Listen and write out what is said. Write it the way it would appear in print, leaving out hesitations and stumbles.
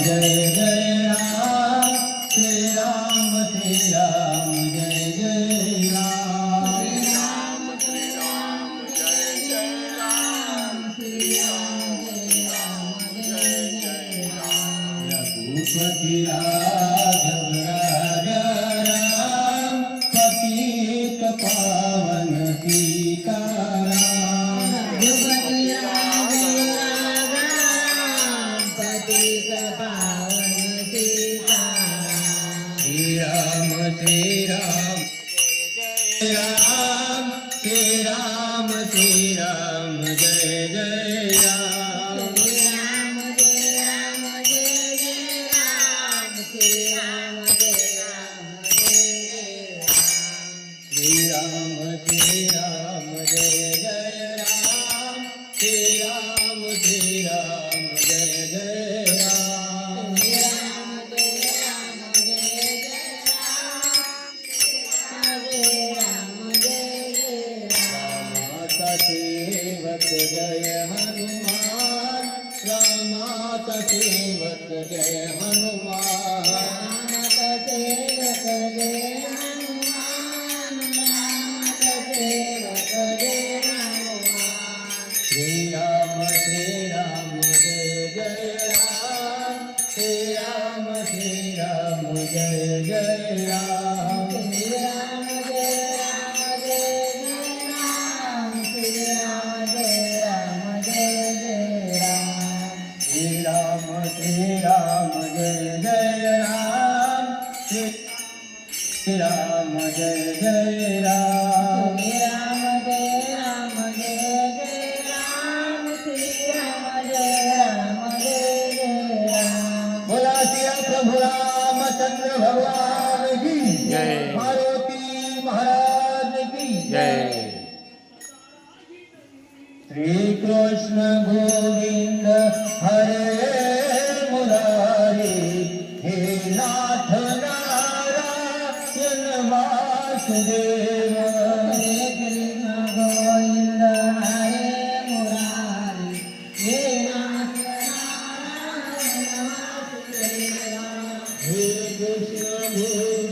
जय जय राम श्री राम जय जय राम श्री राम जय जय राम श्री राम जय जय राम रघुपति राघव राजा राम पतित पावन सीताराम रघुपति राघव राम पतित पावन सीताराम श्री राम राम श्री राम जय जय राम राम जय राम जय जय राम श्री राम जय राम जय जय राम श्री राम जय जय राम श्री राम जय जय राम राम जय राम जय जय राम जय जय राम माता सेवक जय हनुमान रामाता सेवक जय हनुमान राम सेवक जय हनुमान राम सेवक जय हनुमान श्री राम जय जय राम श्री राम जय जय राम श्री राम जय राम जय जय राम श्री राम जय राम जय जय राम श्री राम जय जय राम श्री राम जय जय राम श्री राम जय राम जय जय राम श्री राम जय राम जय जय राम बोला सिया प्रभु रामचंद्र भगवान की जय। मारुति महाराज की जय श्री कृष्ण गोविंद हरे मुरारी हे नाथ नारायण वासुदेव हरे कृष्ण गोविंद हरे मुरारी हे नाथ नारायण वासुदेव हे कृष्ण गोविंद